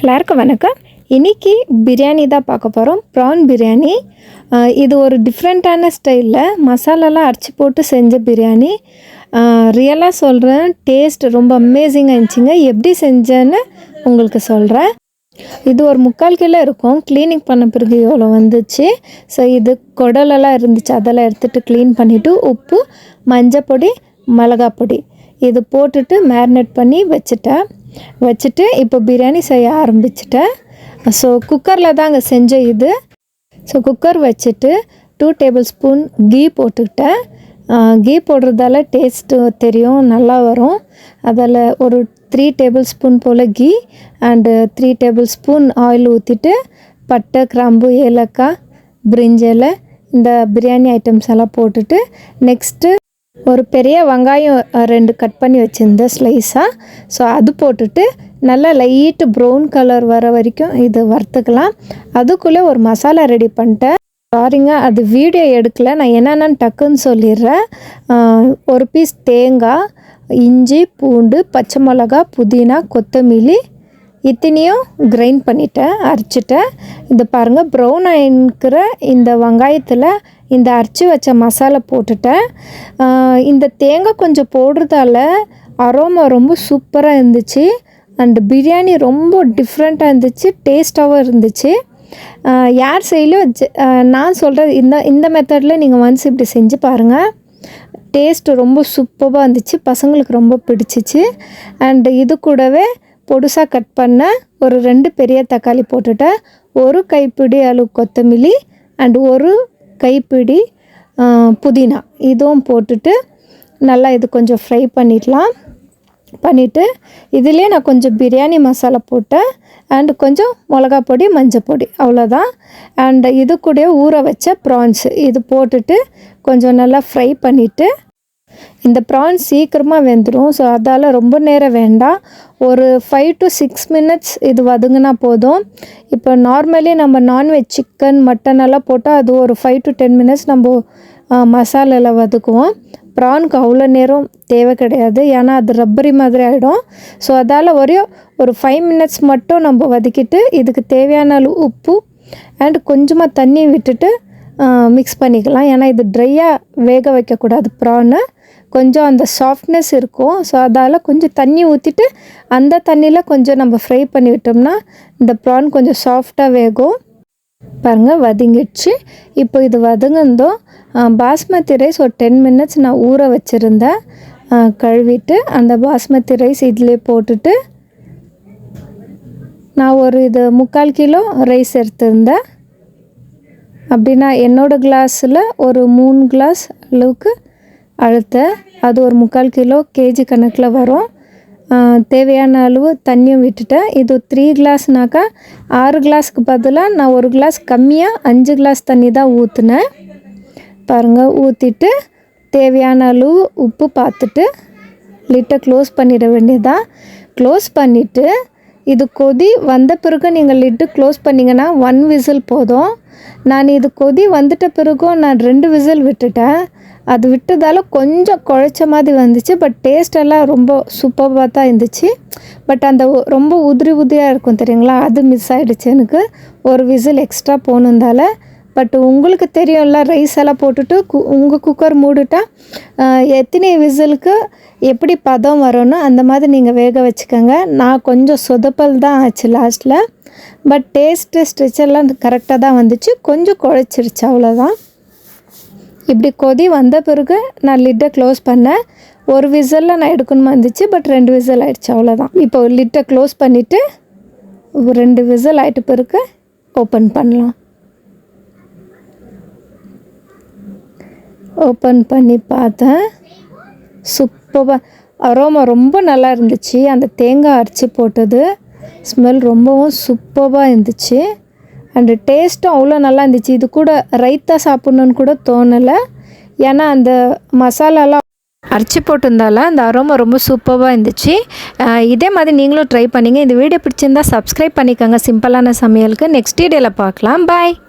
எல்லாருக்கும் வணக்கம். இன்றைக்கி பிரியாணி தான் பார்க்க போகிறோம். ப்ரான் பிரியாணி. இது ஒரு டிஃப்ரெண்ட்டான ஸ்டைலில் மசாலாலாம் அரைச்சி போட்டு செஞ்ச பிரியாணி. ரியலாக சொல்கிறேன், டேஸ்ட் ரொம்ப அமேசிங்காக இருந்துச்சுங்க. எப்படி செஞ்சேன்னு உங்களுக்கு சொல்கிறேன். இது ஒரு 3/4 கிலோ இருக்கும். க்ளீனிங் பண்ண பிறகு எவ்வளோ வந்துச்சு. ஸோ இது குடலெல்லாம் இருந்துச்சு, அதெல்லாம் எடுத்துகிட்டு க்ளீன் பண்ணிவிட்டு உப்பு, மஞ்சள் பொடி, மிளகாய் பொடி இது போட்டுட்டு மேரினேட் பண்ணி வச்சுட்டு இப்போ பிரியாணி செய்ய ஆரம்பிச்சிட்டேன். ஸோ குக்கரில் தாங்க செஞ்சேன் இது. ஸோ குக்கர் வச்சுட்டு 2 டேபிள் ஸ்பூன் கீ போட்டுக்கிட்டேன். கீ போடுறதால டேஸ்ட்டு தெரியும், நல்லா வரும். அதில் ஒரு 3 டேபிள் ஸ்பூன் போல் ghee and 3 table spoon oil ஊற்றிட்டு பட்டை, கிராம்பு, ஏலக்காய், பிரிஞ்சி இலை, இந்த பிரியாணி ஐட்டம்ஸ் எல்லாம் போட்டுட்டு நெக்ஸ்ட்டு ஒரு பெரிய வெங்காயம் 2 கட் பண்ணி வச்சுருந்தேன் ஸ்லைஸாக. ஸோ அது போட்டுட்டு நல்லா லைட்டு ப்ரௌன் கலர் வர வரைக்கும் இது வறுத்துக்கலாம். அதுக்குள்ளே ஒரு மசாலா ரெடி பண்ணிட்டேன். சாரிங்க, அது வீடியோ எடுக்கலை, நான் என்னென்னு டக்குன்னு சொல்லிடுறேன். ஒரு பீஸ் தேங்காய், இஞ்சி, பூண்டு, பச்சை மிளகா, புதினா, கொத்தமல்லி இத்தனையும் கிரைண்ட் பண்ணிட்டேன், அரைச்சிட்டேன். இந்த பாருங்கள், ப்ரௌன் ஆகிக்கிற இந்த வெங்காயத்தில் இந்த அரைச்சி வச்ச மசாலா போட்டுட்டேன். இந்த தேங்காய் கொஞ்சம் போடுறதால அரோமா ரொம்ப சூப்பராக இருந்துச்சு. அண்டு பிரியாணி ரொம்ப டிஃப்ரெண்ட்டாக இருந்துச்சு, டேஸ்ட்டாகவும் இருந்துச்சு. யார் செய்யலும் நான் சொல்கிறது இந்த மெத்தடில் நீங்கள் ஒன்ஸ் இப்படி செஞ்சு பாருங்கள். டேஸ்ட்டு ரொம்ப சூப்பராக இருந்துச்சு, பசங்களுக்கு ரொம்ப பிடிச்சிச்சு. அண்டு இது கூடவே பொடுசாக கட் பண்ண ஒரு 2 பெரிய தக்காளி போட்டுட்டேன். ஒரு கைப்பிடி அளவு கொத்தமல்லி அண்டு ஒரு கைப்பிடி புதினா இதுவும் போட்டுட்டு நல்லா இது கொஞ்சம் ஃப்ரை பண்ணிவிட்டு இதிலே நான் கொஞ்சம் பிரியாணி மசாலா போட்டேன். அண்டு கொஞ்சம் மிளகா பொடி, மஞ்சள் பொடி, அவ்வளோதான். அண்டு இது கூட ஊற வச்ச ப்ரான்ஸ் இது போட்டுட்டு கொஞ்சம் நல்லா ஃப்ரை பண்ணிவிட்டு, இந்த ப்ரான்ஸ் சீக்கிரமாக வெந்துடும். ஸோ அதால் ரொம்ப நேரம் வேண்டாம், ஒரு 5 to 6 மினிட்ஸ் இது வதங்கினா போதும். இப்போ நார்மலி நம்ம நான்வெஜ் சிக்கன், மட்டன் எல்லாம் போட்டால் அது ஒரு 5 to 10 மினிட்ஸ் நம்ம மசாலாவில் வதக்குவோம். ப்ரானுக்கு அவ்வளோ நேரம் தேவை கிடையாது, ஏன்னா அது ரப்பரி மாதிரி ஆகிடும். ஸோ அதால் ஒரு 5 மினிட்ஸ் மட்டும் நம்ம வதக்கிட்டு இதுக்கு தேவையான அளவு உப்பு அண்ட் கொஞ்சமாக தண்ணி விட்டுட்டு மிக்ஸ் பண்ணிக்கலாம். ஏன்னா இது ட்ரையாக வேக வைக்கக்கூடாது, ப்ரானு கொஞ்சம் அந்த சாஃப்ட்னஸ் இருக்கும். ஸோ அதால் கொஞ்சம் தண்ணி ஊற்றிட்டு அந்த தண்ணியில் கொஞ்சம் நம்ம ஃப்ரை பண்ணி விட்டோம்னா இந்த ப்ரான் கொஞ்சம் சாஃப்டாக வேகும். பாருங்கள், வதங்கிடுச்சு. இப்போ இது வதங்கினதும் பாஸ்மதி ரைஸ் ஒரு 10 மினிட்ஸ் நான் ஊற வச்சுருந்தேன். கழுவிட்டு அந்த பாஸ்மதி ரைஸ் இதிலே போட்டுட்டு நான் இது 3/4 கிலோ ரைஸ் எடுத்திருந்தேன். அப்படின்னா என்னோடய கிளாஸில் ஒரு 3 கிளாஸ் அளவுக்கு அழுத்தேன். அது ஒரு 3/4 கிலோ கேஜி கணக்கில் வரும். தேவையான அளவு தண்ணியும் விட்டுட்டேன். இது 3 கிளாஸ்னாக்கா 6 கிளாஸுக்கு பதிலாக நான் ஒரு கிளாஸ் கம்மியாக 5 கிளாஸ் தண்ணி தான் ஊற்றுனேன். பாருங்கள், ஊற்றிட்டு தேவையான அளவு உப்பு பார்த்துட்டு லிட்டை க்ளோஸ் பண்ணிட வேண்டியதான். க்ளோஸ் பண்ணிவிட்டு இது கொதி வந்த பிறகு நீங்கள் லிட்டு க்ளோஸ் பண்ணிங்கன்னா 1 விசில் போதும். நான் இது கொதி வந்துட்ட பிறகும் நான் 2 விசில் விட்டுட்டேன். அது விட்டதால் கொஞ்சம் குழைச்ச மாதிரி வந்துச்சு. பட் டேஸ்டெல்லாம் ரொம்ப சூப்பராக தான் இருந்துச்சு. பட் அந்த ரொம்ப உதிரியாக இருக்கும் தெரியுங்களா, அது மிஸ் ஆகிடுச்சு எனக்கு. ஒரு விசில் எக்ஸ்ட்ரா போனதால். பட் உங்களுக்கு தெரியும்ல, ரைஸ் எல்லாம் போட்டுட்டு உங்கள் குக்கர் மூடிட்டா எத்தனை விசிலுக்கு எப்படி பதம் வரணும் அந்த மாதிரி நீங்கள் வேக வச்சுக்கோங்க. நான் கொஞ்சம் சொதப்பல் தான் ஆச்சு லாஸ்ட்டில். பட் டேஸ்ட்டு ஸ்ட்ரெச்செல்லாம் கரெக்டாக தான் வந்துச்சு, கொஞ்சம் குழைச்சிருச்சு, அவ்வளோதான். இப்படி கொதி வந்த பிறகு நான் லிட்டை க்ளோஸ் பண்ணேன். ஒரு விசிலில் நான் எடுக்கணுமா இருந்துச்சு, பட் 2 விசில் ஆகிடுச்சு, அவ்வளோதான். இப்போ லிட்டை க்ளோஸ் பண்ணிவிட்டு 2 விசில் ஆகிட்ட பிறகு ஓப்பன் பண்ணலாம். ஓப்பன் பண்ணி பார்த்தேன், சூப்பராக அரோமா ரொம்ப நல்லா இருந்துச்சு. அந்த தேங்காய் அரைச்சி போட்டது ஸ்மெல் ரொம்பவும் சூப்பராக இருந்துச்சு. அண்டு டேஸ்ட்டும் அவ்வளோ நல்லா இருந்துச்சு. இது கூட ரைத்தா சாப்பிட்ணுன்னு கூட தோணலை, ஏன்னா அந்த மசாலாலாம் அரைச்சி போட்டிருந்தால அந்த அரோமா ரொம்ப சூப்பராக இருந்துச்சு. இதே மாதிரி நீங்களும் ட்ரை பண்ணிங்க. இந்த வீடியோ பிடிச்சிருந்தால் சப்ஸ்கிரைப் பண்ணிக்கோங்க. சிம்பிளான சமையலுக்கு நெக்ஸ்ட் வீடியோவில் பார்க்கலாம். பாய்.